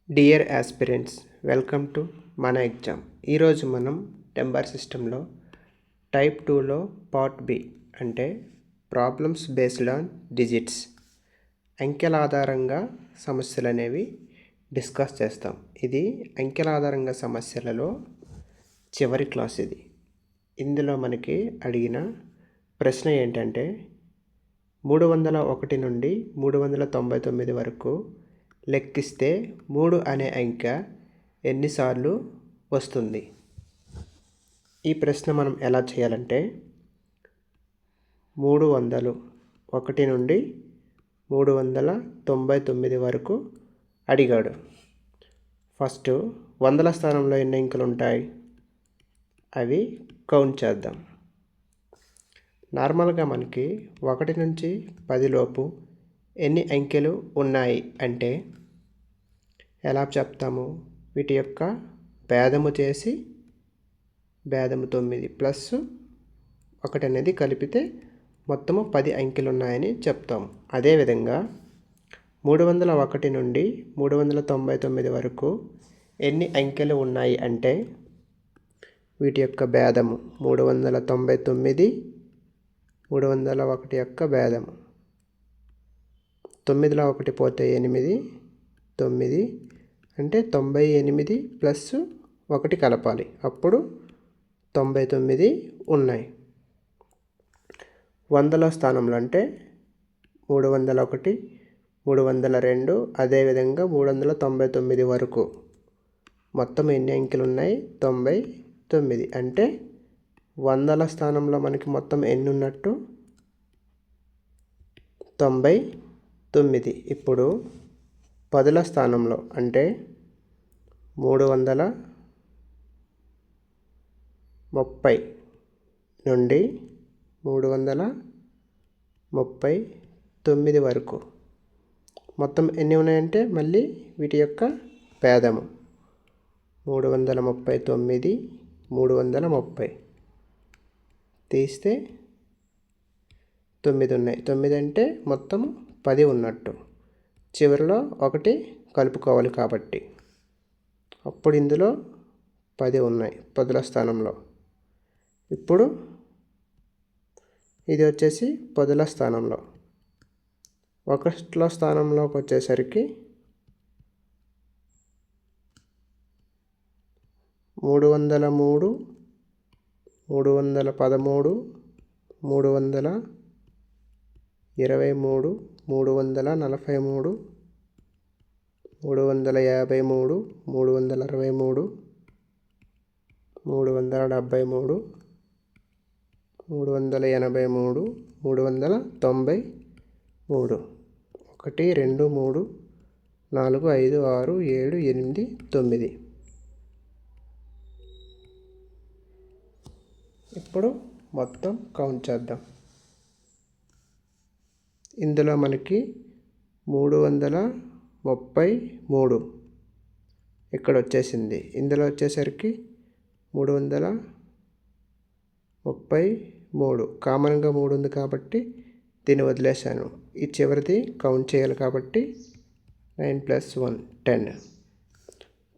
Dear aspirants, welcome to మన exam. ఈరోజు మనం టెంబర్ సిస్టంలో టైప్ 2లో పార్ట్ బి అంటే ప్రాబ్లమ్స్ బేస్డ్ ఆన్ డిజిట్స్ అంకెల ఆధారంగా సమస్యలు అనేవి డిస్కస్ చేస్తాం. ఇది అంకెల ఆధారంగా సమస్యలలో చివరి క్లాస్. ఇందులో మనకి అడిగిన ప్రశ్న ఏంటంటే 301 నుండి 399 వరకు లెక్కిస్తే 3 అనే అంకె ఎన్నిసార్లు వస్తుంది? ఈ ప్రశ్న మనం ఎలా చేయాలంటే 301 నుండి 399 వరకు అడిగాడు. ఫస్ట్ వందల స్థానంలో ఎన్ని అంకెలు ఉంటాయి అవి కౌంట్ చేద్దాం. నార్మల్గా మనకి 1 నుంచి 10 లోపు ఎన్ని అంకెలు ఉన్నాయి అంటే ఎలా చెప్తాము? వీటి యొక్క భేదము చేసి భేదము 9 ప్లస్ 1 అనేది కలిపితే మొత్తము 10 అంకెలు ఉన్నాయని చెప్తాము. అదేవిధంగా 301 నుండి 399 వరకు ఎన్ని అంకెలు ఉన్నాయి అంటే వీటి యొక్క భేదము 399 301 యొక్క భేదము 9లో 1 పోతే 8 9 అంటే 98 ప్లస్ 1 కలపాలి, అప్పుడు 99 ఉన్నాయి. వందల స్థానంలో అంటే 301 302 అదేవిధంగా 399 వరకు మొత్తం ఎన్ని అంకెలు ఉన్నాయి? 99. అంటే వందల స్థానంలో మనకి మొత్తం ఎన్ని ఉన్నట్టు? 99. ఇప్పుడు పదుల స్థానంలో అంటే 330 నుండి 339 వరకు మొత్తం ఎన్ని ఉన్నాయంటే మళ్ళీ వీటి యొక్క భేదము 339 330 తీస్తే 9 ఉన్నాయి. 9 అంటే మొత్తం 10 ఉన్నట్టు. చివరిలో 1 కలుపుకోవాలి కాబట్టి అప్పుడు ఇందులో 10 ఉన్నాయి పదుల స్థానంలో. ఇప్పుడు ఇది వచ్చేసి పదుల స్థానంలో. 1ల స్థానంలోకి వచ్చేసరికి 303 313 323 343 353 353 363 373 383 393 1 2 3 4 5 6 7 8 9. ఇప్పుడు మొత్తం కౌంట్ చేద్దాం. ఇందులో మనకి 333 ఇక్కడ వచ్చేసింది. ఇందులో వచ్చేసరికి 333 కామన్గా 3 ఉంది కాబట్టి దీన్ని వదిలేశాను. ఈ చివరిది కౌంట్ చేయాలి కాబట్టి 9 + 1 10.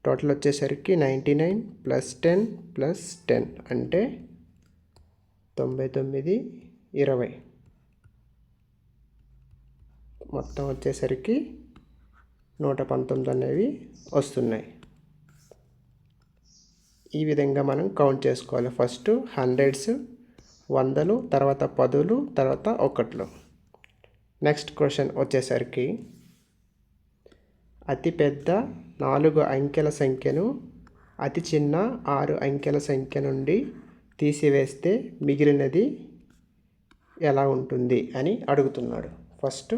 టోటల్ వచ్చేసరికి 99 + 10 + 10 అంటే 99 20. మొత్తం వచ్చేసరికి 119 అనేవి వస్తున్నాయి. ఈ విధంగా మనం కౌంట్ చేసుకోవాలి. ఫస్ట్ హండ్రెడ్స్, వందలు, తర్వాత పదులు, తర్వాత ఒకట్లు. నెక్స్ట్ క్వశ్చన్ వచ్చేసరికి అతిపెద్ద 4 అంకెల సంఖ్యను అతి చిన్న 6 అంకెల సంఖ్య నుండి తీసివేస్తే మిగిలినది ఎలా ఉంటుంది అని అడుగుతున్నాడు. ఫస్ట్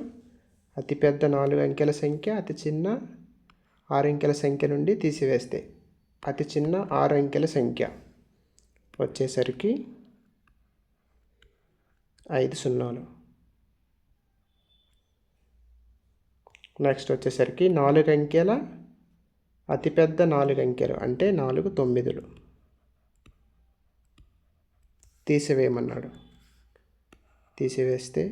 అతిపెద్ద 4 అంకెల సంఖ్య అతి చిన్న 6 అంకెల సంఖ్య నుండి తీసివేస్తే అతి చిన్న 6 అంకెల సంఖ్య వచ్చేసరికి 5 సున్నాలు. నెక్స్ట్ వచ్చేసరికి 4 అంకెల అతిపెద్ద 4 అంకెలు అంటే 4 9లు తీసివేయమన్నాడు. తీసివేస్తే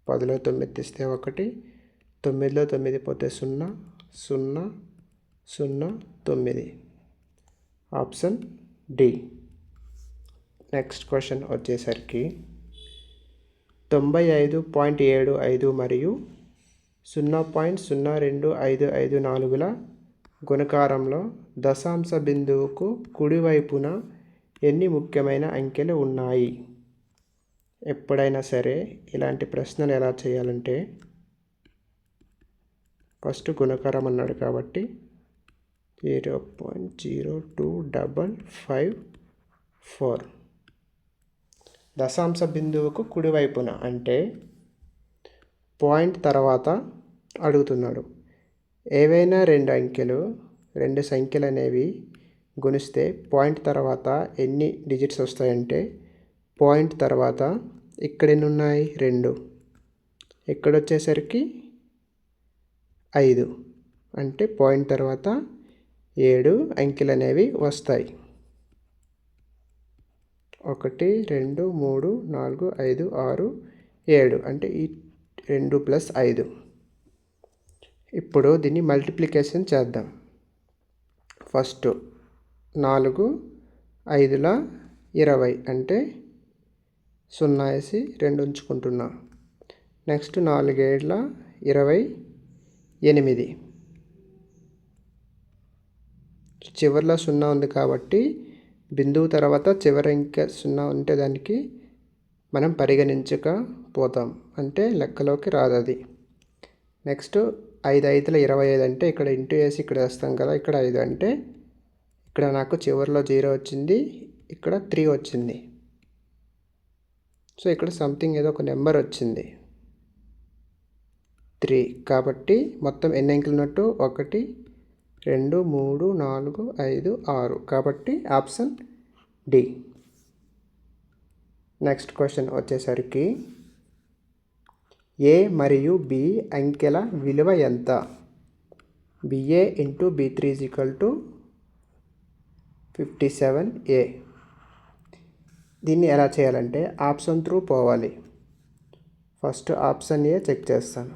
10లో 9 తీస్తే 1, 9లో 9 పోతే 0 0 09 ఆప్షన్ డి. నెక్స్ట్ క్వశ్చన్ వచ్చేసరికి 95.75 మరియు 0.02554ల గుణకారంలో దశాంశ బిందువుకు కుడివైపున ఎన్ని ముఖ్యమైన అంకెలు ఉన్నాయి? ఎప్పుడైనా సరే ఇలాంటి ప్రశ్నలు ఎలా చేయాలంటే ఫస్ట్ గుణకారం అన్నాడు కాబట్టి 0.02554 దశాంశ బిందువుకు కుడివైపున అంటే పాయింట్ తర్వాత అడుగుతున్నాడు. ఏవైనా రెండు సంఖ్యలు అనేవి గుణిస్తే పాయింట్ తర్వాత ఎన్ని డిజిట్స్ వస్తాయంటే పాయింట్ తర్వాత ఇక్కడ ఎన్ని ఉన్నాయి? 2. ఇక్కడ వచ్చేసరికి 5 అంటే పాయింట్ తర్వాత 7 అంకెలు అనేవి వస్తాయి. 1 2 3 4 5 6 7 అంటే ఈ 2 + 5. ఇప్పుడు దీన్ని మల్టిప్లికేషన్ చేద్దాం. ఫస్ట్ 4 5ల 20 అంటే 0 వేసి 2 ఉంచుకుంటున్నా. నెక్స్ట్ 4 7ల 28. చివరిలో 0 ఉంది కాబట్టి బిందువు తర్వాత చివరి అంకె 0 ఉంటే దానికి మనం పరిగణించకపోతాం, అంటే లెక్కలోకి రాదు అది. నెక్స్ట్ 5 5ల 25 అంటే ఇక్కడ ఇంటూ వేసి ఇక్కడ వేస్తాం కదా, ఇక్కడ 5 అంటే ఇక్కడ నాకు చివరిలో 0 వచ్చింది, ఇక్కడ 3 వచ్చింది. సో ఇక్కడ సంథింగ్ ఏదో ఒక నెంబర్ వచ్చింది 3. కాబట్టి మొత్తం ఎన్ని అంకెలు ఉన్నట్టు? 1 2 3 4 5 6 కాబట్టి ఆప్షన్ డి. నెక్స్ట్ క్వశ్చన్ వచ్చేసరికి ఏ మరియు బి అంకెల విలువ ఎంత? BA × B3 = 57A. దీన్ని ఎలా చేయాలంటే ఆప్షన్ త్రూ పోవాలి. ఫస్ట్ ఆప్షన్ ఏ చెక్ చేస్తాను.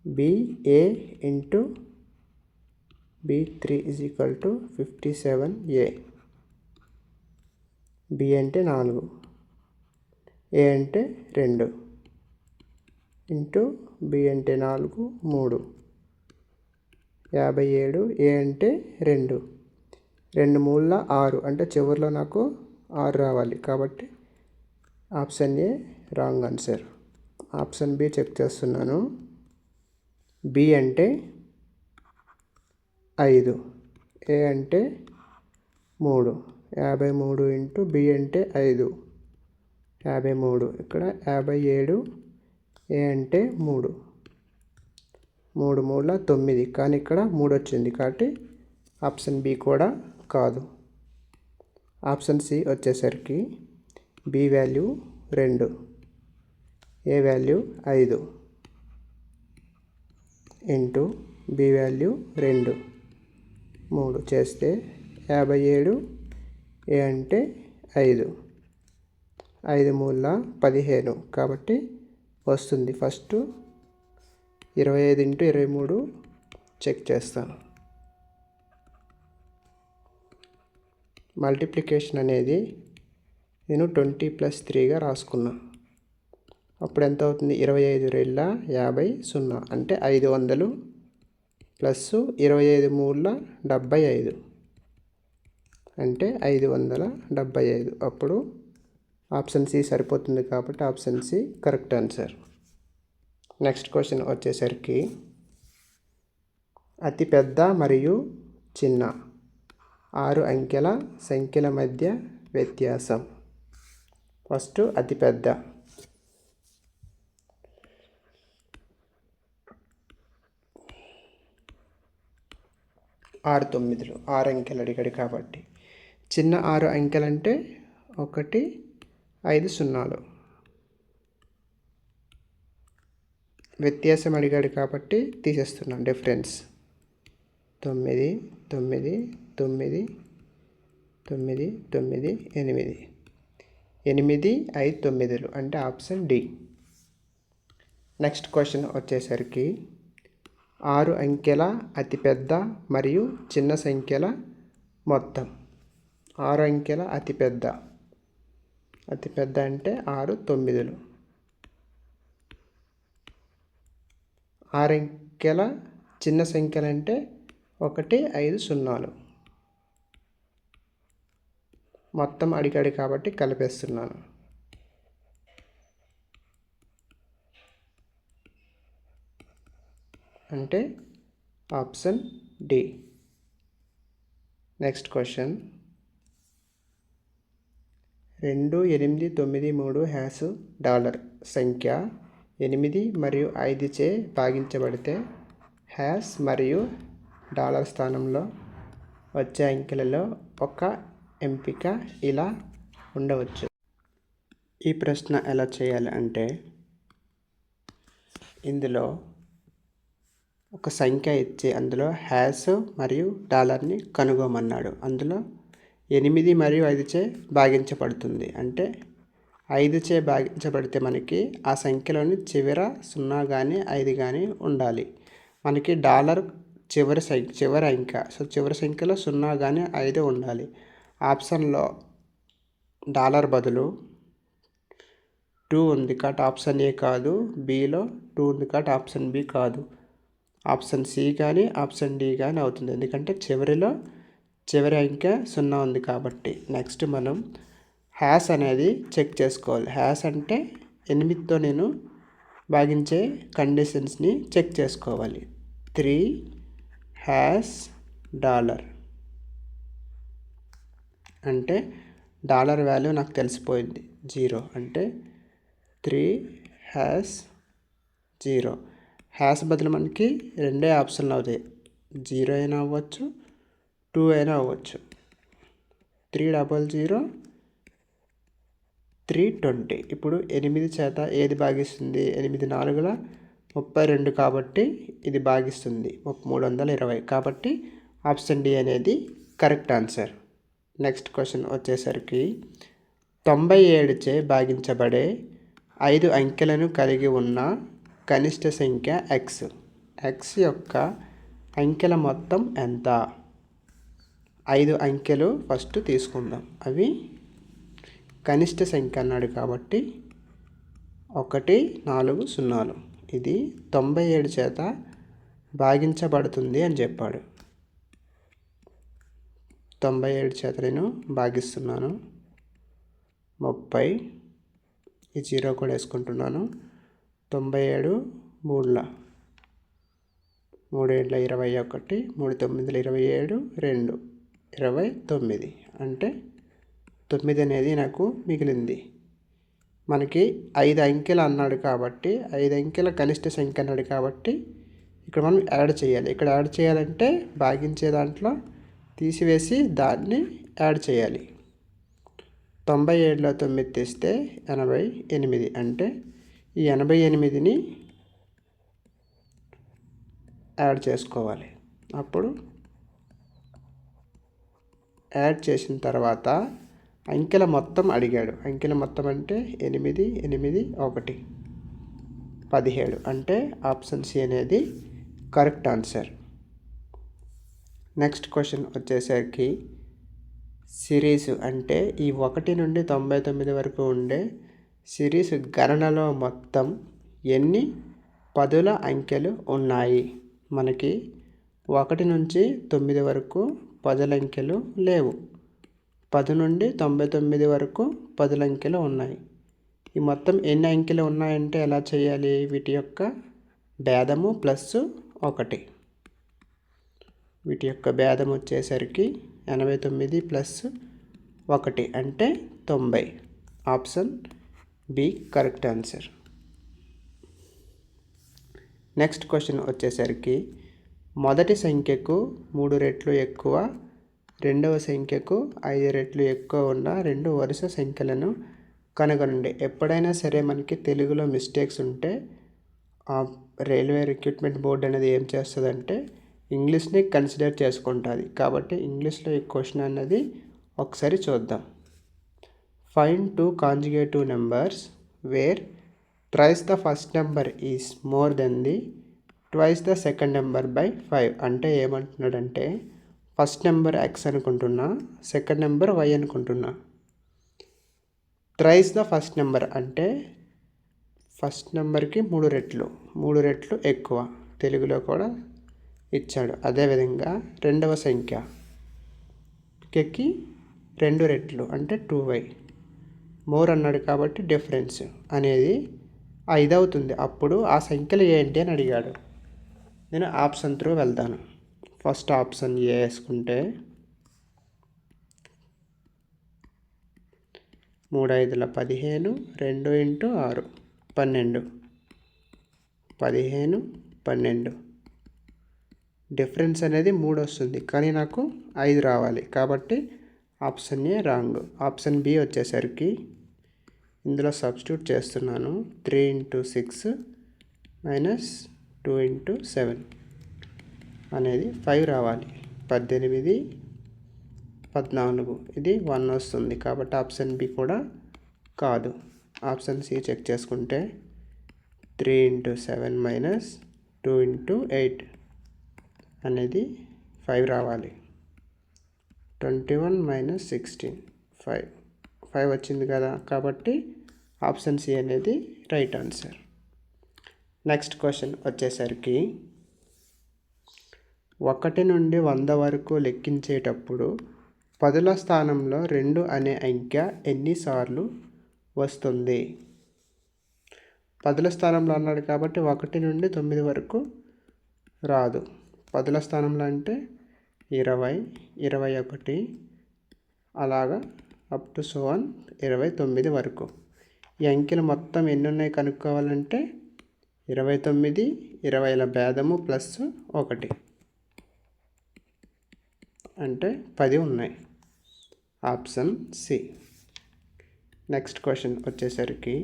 BA × B3 = 57A. B అంటే 4, A అంటే 2 ఇంటూ B అంటే 4 3 57. A అంటే 2 2 3ల 6 అంటే చివరిలో నాకు 6 రావాలి కాబట్టి option A wrong answer. Option B check చేస్తున్నాను. B అంటే 5, A అంటే 3 53 ఇంటూ B అంటే 5 53 ఇక్కడ 57. A అంటే 3 3 3ల 9 కానీ ఇక్కడ 3 వచ్చింది కాబట్టి ఆప్షన్ బి కూడా కాదు. ఆప్షన్ సి వచ్చేసరికి B value 2, A value 5 into B value 2 3 చేస్తే 57. A అంటే 5 5 3ల 15 కాబట్టి వస్తుంది. ఫస్ట్ 25 ఇంటూ 23 చెక్ చేస్తాను. మల్టిప్లికేషన్ అనేది నేను 20 + 3గా రాసుకున్నా. అప్పుడు ఎంత అవుతుంది? 25 2ల 50 0 అంటే 500 ప్లస్ 25 3ల 75 అంటే 575. అప్పుడు ఆప్షన్ సి సరిపోతుంది కాబట్టి option C correct answer. Next question వచ్చేసరికి అతిపెద్ద మరియు చిన్న 6 అంకెల సంఖ్యల మధ్య వ్యత్యాసం. ఫస్ట్ అతిపెద్ద 6 9లు 6 అంకెలు అడిగాడు కాబట్టి చిన్న 6 అంకెలు అంటే 1 5 0. వ్యత్యాసం అడిగాడు కాబట్టి తీసేస్తున్నాను డిఫరెన్స్. 9 9 9 9 9 8 8 5 9లు అంటే ఆప్షన్ డి. నెక్స్ట్ క్వశ్చన్ వచ్చేసరికి 6 అంకెల అతిపెద్ద మరియు చిన్న సంఖ్యల మొత్తం. 6 అంకెల అతిపెద్ద అంటే 6 9లు. 6 అంకెల చిన్న సంఖ్యలు అంటే 1 5 0లు. మొత్తం అడిగాడు కాబట్టి కలిపేస్తున్నాను. అంటే ఆప్షన్ డి. Next question. 2893 సంఖ్య 8 మరియు 5 చే భాగించబడితే మరియు స్థానంలో వచ్చే అంకెలలో ఒక ఎంపిక ఇలా ఉండవచ్చు. ఈ ప్రశ్న ఎలా చేయాలి అంటే, ఇందులో ఒక సంఖ్య ఇచ్చి అందులో హ్యాష్ మరియు డాలర్ని కనుగొమన్నాడు. అందులో 8 మరియు 5 చే భాగించబడుతుంది. అంటే 5 చే భాగించబడితే మనకి ఆ సంఖ్యలోని చివర 0 కానీ 5 కానీ ఉండాలి. మనకి డాలర్ చివరి అంక. సో చివరి సంఖ్యలో 0 కానీ 5 ఉండాలి. ఆప్షన్లో డాలర్ బదులు 2 ఉంది కాబట్టి ఆప్షన్ ఏ కాదు. బిలో 2 ఉంది కాబట్టి ఆప్షన్ బి కాదు. ఆప్షన్ సి కానీ ఆప్షన్ డి కానీ అవుతుంది. ఎందుకంటే చివరి అంకె 0 ఉంది కాబట్టి. నెక్స్ట్ మనం హ్యాష్ అనేది చెక్ చేసుకోవాలి. హ్యాష్ అంటే 8తో నేను భాగించే కండిషన్స్ని చెక్ చేసుకోవాలి. 3 $, అంటే డాలర్ వాల్యూ నాకు తెలిసిపోయింది 0. అంటే 3 $0. హ్యాష్ బదులు మనకి 2 ఆప్షన్లు అవుతాయి. 0 అయినా అవ్వచ్చు, 2 అయినా అవ్వచ్చు. 300 320. ఇప్పుడు 8 చేత ఏది భాగిస్తుంది? 8 4 32 కాబట్టి ఇది భాగిస్తుంది 320. కాబట్టి ఆప్షన్ డి అనేది కరెక్ట్ ఆన్సర్. నెక్స్ట్ క్వశ్చన్ వచ్చేసరికి 97 చే భాగించబడే 5 అంకెలను కలిగి ఉన్న కనిష్ట సంఖ్య x యొక్క అంకెల మొత్తం ఎంత? 5 అంకెలు ఫస్ట్ తీసుకుందాం. అవి కనిష్ట సంఖ్య అన్నాడు కాబట్టి 1 4 0. ఇది 97 చేత భాగించబడుతుంది అని చెప్పాడు. 97 చేత నేను భాగిస్తున్నాను. 30. ఈ 0 కూడా వేసుకుంటున్నాను. 97 3 7 21, 3 9 27, 2 29. అంటే 9 అనేది నాకు మిగిలింది. మనకి 5 అంకెలు అన్నాడు కాబట్టి 5 అంకెల కనిష్ట సంఖ్య అన్నాడు కాబట్టి ఇక్కడ మనం యాడ్ చేయాలి. ఇక్కడ యాడ్ చేయాలంటే భాగించే దాంట్లో తీసివేసి దాన్ని యాడ్ చేయాలి. 97లో 9 తీస్తే 88. అంటే ఈ 88ని యాడ్ చేసుకోవాలి. అప్పుడు యాడ్ చేసిన తర్వాత అంకెల మొత్తం అడిగాడు. అంకెల మొత్తం అంటే 8 8 1 17. అంటే ఆప్షన్ సి అనేది కరెక్ట్ ఆన్సర్. నెక్స్ట్ క్వశ్చన్ వచ్చేసరికి సిరీస్ అంటే ఈ 1 నుండి 99 వరకు ఉండే సిరీస్ గణనలో మొత్తం ఎన్ని పదుల అంకెలు ఉన్నాయి? మనకి 1 నుంచి 9 వరకు పదుల అంకెలు లేవు. 10 నుండి 99 వరకు పదుల అంకెలు ఉన్నాయి. ఈ మొత్తం ఎన్ని అంకెలు ఉన్నాయంటే ఎలా చేయాలి? వీటి యొక్క భేదము +1. వీటి యొక్క భేదం వచ్చేసరికి 89 + 1 అంటే 90. Option B correct answer. Next question వచ్చేసరికి మొదటి సంఖ్యకు 3 రెట్లు ఎక్కువ, రెండవ సంఖ్యకు 5 రెట్లు ఎక్కువ ఉన్న 2 వరుస సంఖ్యలను కనుగొనండి. ఎప్పుడైనా సరే మనకి తెలుగులో మిస్టేక్స్ ఉంటే రైల్వే రిక్రూట్మెంట్ బోర్డ్ అనేది ఏం చేస్తుందంటే ఇంగ్లీష్ని కన్సిడర్ చేసుకుంటుంది. కాబట్టి ఇంగ్లీష్లో ఈ క్వశ్చన్ అన్నది ఒకసారి చూద్దాం. Find 2 consecutive numbers where thrice the first number is more than the twice the second number by 5 అంటే ఏమంటున్నాడంటే ఫస్ట్ నెంబర్ x అనుకుంటున్నా, సెకండ్ నెంబర్ y అనుకుంటున్నా. థ్రైస్ ద ఫస్ట్ నెంబర్ అంటే ఫస్ట్ నెంబర్కి 3 రెట్లు ఎక్కువ, తెలుగులో కూడా ఇచ్చాడు. అదేవిధంగా రెండవ సంఖ్యకి 2 రెట్లు అంటే 2y, మోర్ అన్నాడు కాబట్టి డిఫరెన్స్ అనేది 5 అవుతుంది. అప్పుడు ఆ సంఖ్యలు ఏంటి అని అడిగాడు. నేను ఆప్షన్ త్రూ వెళ్తాను. ఫస్ట్ ఆప్షన్ ఏ వేసుకుంటే 3 5 15, 2 × 6 12, 15 12, డిఫరెన్స్ అనేది 3 వస్తుంది, కానీ నాకు 5 రావాలి కాబట్టి option A wrong. Option B వచ్చేసరికి ఇందులో సబ్స్టిట్యూట్ చేస్తున్నాను. 3 × 6 - 2 × 7 అనేది 5 రావాలి. 18 14, ఇది 1 వస్తుంది కాబట్టి ఆప్షన్ బి కూడా కాదు. ఆప్షన్ సి చెక్ చేసుకుంటే 3 × 7 - 2 × 8 అనేది 5 రావాలి. 21 - 16 5 వచ్చింది కదా, కాబట్టి ఆప్షన్ సి అనేది రైట్ ఆన్సర్. నెక్స్ట్ క్వశ్చన్ వచ్చేసరికి 1 నుండి 100 వరకు లెక్కించేటప్పుడు పదుల స్థానంలో 2 అనే అంకె ఎన్నిసార్లు వస్తుంది? పదుల స్థానంలో అన్నాడు కాబట్టి 1 నుండి 9 వరకు రాదు. పదుల స్థానంలో అంటే 20, 21 అలాగా అప్ టు 29 వరకు. ఈ అంకెలు మొత్తం ఎన్ని ఉన్నాయి కనుక్కోవాలంటే 29, 20ల భేదము ప్లస్ 1 అంటే 10 ఉన్నాయి. Option C. నెక్స్ట్ క్వశ్చన్ వచ్చేసరికి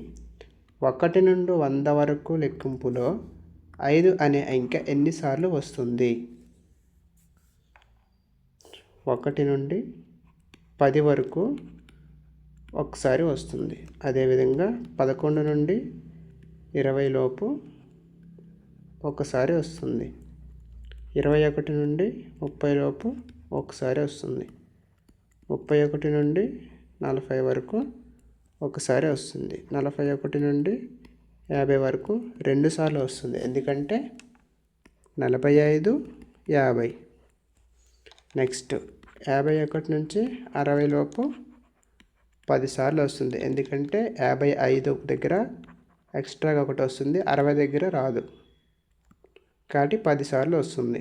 1 నుండి 100 వరకు లెక్కింపులో 5 అనే అంకె ఎన్నిసార్లు వస్తుంది? 1 నుండి 10 వరకు ఒకసారి వస్తుంది. అదేవిధంగా 11 నుండి 20 లోపు ఒకసారి వస్తుంది. 21 నుండి 30 లోపు ఒకసారి వస్తుంది. 31 నుండి 40 వరకు ఒకసారి వస్తుంది. 41 నుండి 50 వరకు 2 సార్లు వస్తుంది, ఎందుకంటే 45, 50. నెక్స్ట్ 51 నుంచి 60 లోపు 10 సార్లు వస్తుంది, ఎందుకంటే 55 దగ్గర ఎక్స్ట్రాగా ఒకటి వస్తుంది, 60 దగ్గర రాదు కాబట్టి 10 సార్లు వస్తుంది.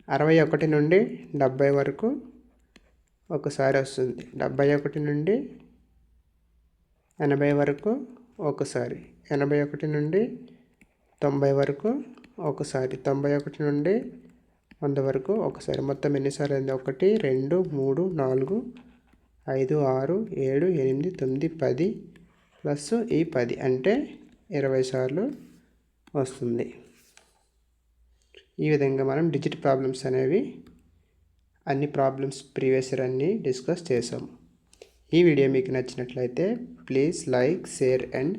61 నుండి 70 వరకు ఒకసారి వస్తుంది. 71 నుండి 80 వరకు ఒకసారి. 81 నుండి 90 వరకు ఒకసారి. 91 నుండి 100 వరకు ఒకసారి. మొత్తం ఎన్నిసార్లు అయింది? 1 2 3 4 5 6 7 8 9 10 ప్లస్ ఈ 10 అంటే 20 సార్లు వస్తుంది. ఈ విధంగా మనం డిజిట్ ప్రాబ్లమ్స్ అనేవి అన్ని ప్రాబ్లమ్స్ ప్రీవియస్ ఇయర్ అన్ని డిస్కస్ చేసాము. ఈ వీడియో మీకు నచ్చినట్లయితే please like, share and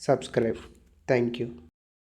subscribe. Thank you.